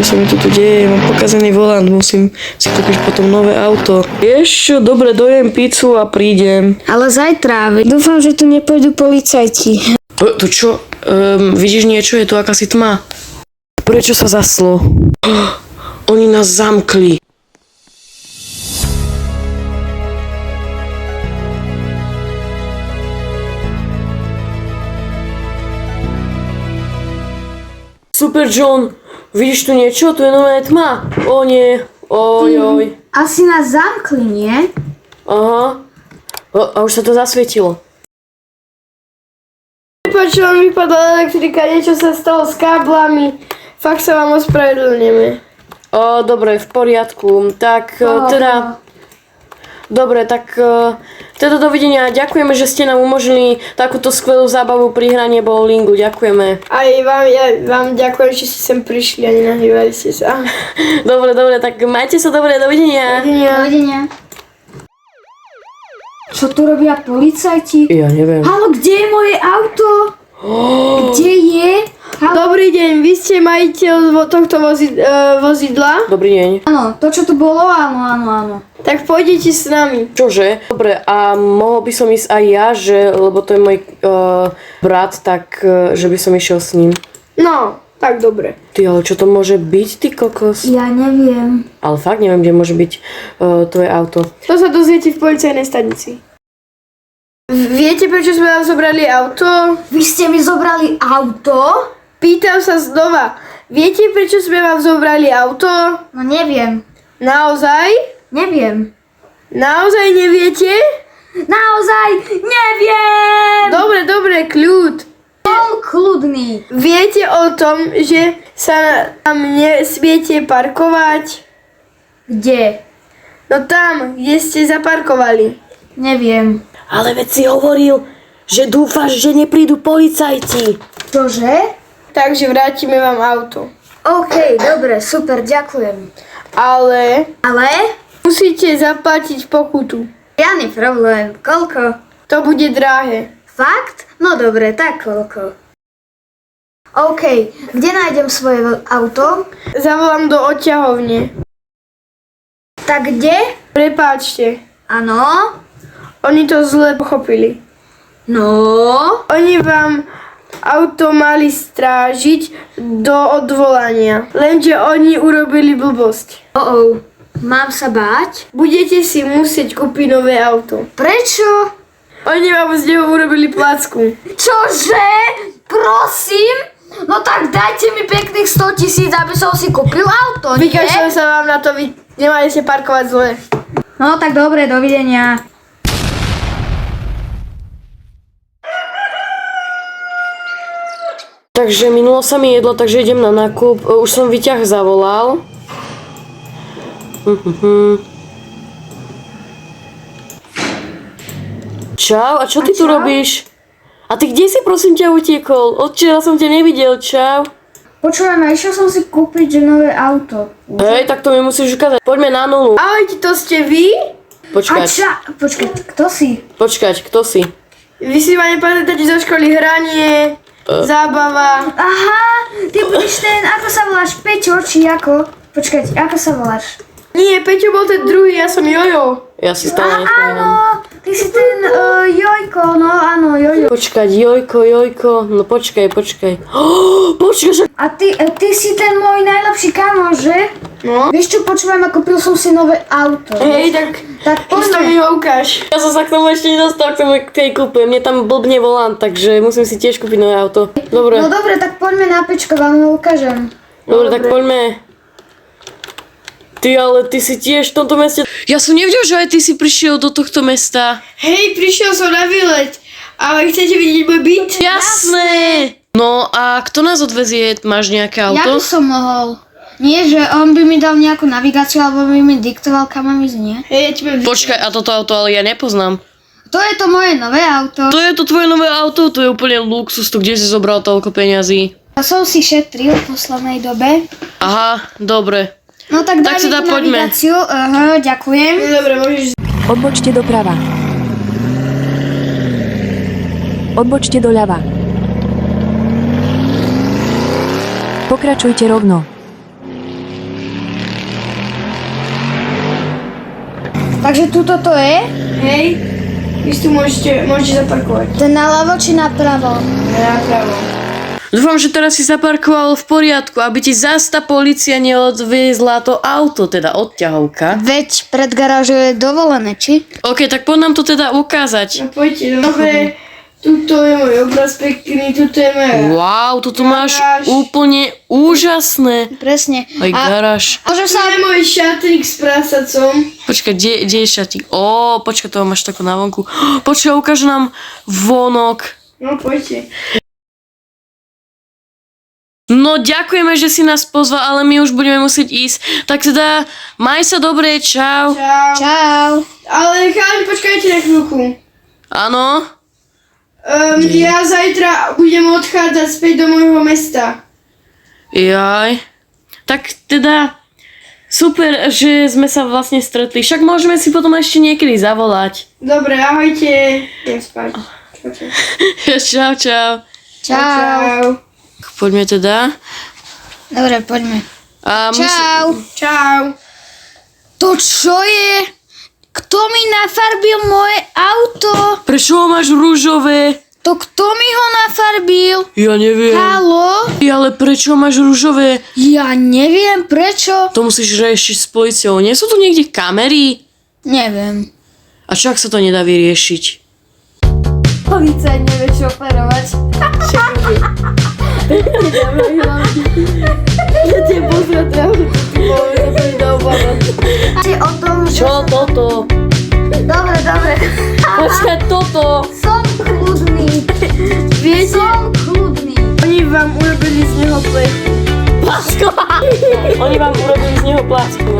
Čo sa mi tu deje, mám pokazený volant, musím si kúpiť potom nové auto. Ešte, dobre, dojem pizzu a prídem. Ale zajtra, dúfam, že tu nepôjdu policajti. Tu čo? Vidíš niečo? Je tu akási tma. Prečo sa zaslo? Oni nás zamkli. Super John, vidíš tu niečo? Tu je nová tma. O nie, ojoj. Asi nás zamkli, nie? Aha. A už sa to zasvietilo. Počujem, vypadla elektrika, niečo sa stalo s káblami. Fakt sa vám ospravedlňujeme. Dobre, v poriadku. Tak teda... Dobre, tak teda dovidenia. Ďakujeme, že ste nám umožnili takúto skvelú zábavu pri hraní bowlingu. Ďakujeme. Aj vám ďakujem, že ste sem prišli a nenahnevali ste sa. Dobre, tak majte sa dobre, dovidenia. Dovidenia. Čo tu robia policajti? Ja neviem. Haló, kde je moje auto? Kde je? Dobrý deň, vy ste majiteľ tohto vozidla? Dobrý deň. Áno, to čo tu bolo, áno. Tak pôjdete s nami. Čože? Dobre, a mohol by som ísť aj ja, lebo to je môj brat, tak že by som išiel s ním. No, tak dobre. Ty, ale čo to môže byť, ty kokos? Ja neviem. Ale fakt neviem, kde môže byť tvoje auto. To sa dozviete v policajnej stanici. Viete, prečo sme vám zobrali auto? Vy ste mi zobrali auto? Pýtam sa znova. Viete, prečo sme vám zobrali auto? No neviem. Naozaj? Neviem. Naozaj neviete? Naozaj neviem! Dobre, kľud. Som kľudný. Viete o tom, že sa tam nesmiete parkovať? Kde? No tam, kde ste zaparkovali. Neviem. Ale veď si hovoril, že dúfaš, že neprídu policajti. Čože? Takže vrátime vám auto. OK, dobre, super, ďakujem. Ale Ale? musíte zaplatiť pokutu. Žiadny problém. Koľko? To bude drahé. Fakt? No dobre, tak koľko? OK, kde nájdem svoje auto? Zavolám do odťahovne. Tak kde? Prepáčte, Áno? oni to zle pochopili. No? Oni vám auto mali strážiť do odvolania. Lenže oni urobili blbosť. Mám sa báť? Budete si musieť kúpiť nové auto. Prečo? Oni vám z neho urobili placku. Čože? Prosím? No tak dajte mi pekných 100 000, aby som si kúpil auto, nie? Vykašľam sa vám na to, vy nemali ste parkovať zle. No tak dobre, dovidenia. Takže minulo sa mi jedlo, takže idem na nákup. Už som výťah zavolal. Čau, a čo ty tu robíš? A ty kde si prosím ťa utiekol? Od včera som ťa nevidel, čau. Počúvaj ma, išiel som si kúpiť nové auto. Hej, tak to mi musíš ukázať. Poďme na nulu. Ahojte, to ste vy? Počkať, Počkaj, kto si? kto si? Vy si ma nepamätáte zo školy hranie, zábava. Aha, ty budeš ten, ako sa voláš, Peťo, či ako? Počkať, ako sa voláš? Nie, Peťo bol ten druhý, ja som Jojo. Ja si stále nespomínam. Áno, ty si ten Jojko, no áno, Jojo. Počkať, Jojko, no počkaj. Počkaj, že... A ty si ten môj najlepší kamoš, že? No. Vieš čo, počúvaj ma, kúpil som si nové auto. Hej, tak isto mi ho ukáž. Ja som sa k tomu ešte nedostal, k tej kúpe. Mne tam blbne volant, takže musím si tiež kúpiť nové auto. Dobre. No dobre, tak poďme na Pečko, vám ho ukážem. Dobre, tak poďme. Ty, ale ty si tiež v tomto meste... Ja som nevedel, že aj ty si prišiel do tohto mesta. Hej, prišiel som na výlet. Ale chcete vidieť môj byt? Jasné! No a kto nás odvezie? Máš nejaké Ja auto? by som mohol. Nie, že on by mi dal nejakú navigáciu, alebo by mi diktoval, kam mám ísť, nie? Hej, ja ti budem Počkaj, a toto auto ale ja nepoznám. To je to moje nové auto. To je to tvoje nové auto? To je úplne luxus, to kde si zobral toľko peňazí? To som si šetril v poslednej dobe. Aha, dobre. No tak daj Tak mi teda poďme. navigáciu. Aha, ďakujem. Dobre, môžeš... Odbočte doprava. Odbočte doľava. Pokračujte rovno. Takže tuto to je? Hej, vy tu môžete zaparkovať. To je naľavo či napravo? Napravo. Dúfam, že teraz si zaparkoval v poriadku, aby ti zás tá polícia neodviezla to auto, teda odťahovka. Veď pred garážou je dovolené, či? OK, tak poď nám to teda ukázať. No poďte, dobre. Tuto je môj obraz pekný, tuto je moja. Wow, toto máš Garáž. úplne úžasné. Presne. Aj garáž. Môžem Tu sa... je môj šatrík s prasacom. Počkaj, kde je šatík? Počkaj, toho máš tako na vonku. Počkaj, ukáž nám vonok. No poďte. No ďakujeme, že si nás pozval, ale my už budeme musieť ísť. Tak teda, maj sa dobre, čau. Čau. Čau. Ale chalani, počkajte na chvíľku. Áno? Ja zajtra budem odchádzať späť do môjho mesta. Jaj. Tak teda, super, že sme sa vlastne stretli. Však môžeme si potom ešte niekedy zavolať. Dobre, ahojte. Idem spať. Čau, čau. Čau. Poďme teda. Dobre, poďme. A Čau. Čau. To čo je? Kto mi nafarbil moje auto? Prečo ho máš rúžové? To kto mi ho nafarbil? Ja neviem. Haló? Ale prečo máš rúžové? Ja neviem prečo. To musíš riešiť s policiou. Nie sú tu niekde kamery? Neviem. A čo ak sa to nedá vyriešiť? Policajt nevie šoferovať. Ja tie pozrieť, ty môžem zapojiť do obáva. Či o tom, že... Čo toto? Dobre, dobre. Počkaj, toto! Som kľudný. Viete, Som kľudný. oni vám urobili z neho plechu. Plasko! Oni vám urobili z neho plasku.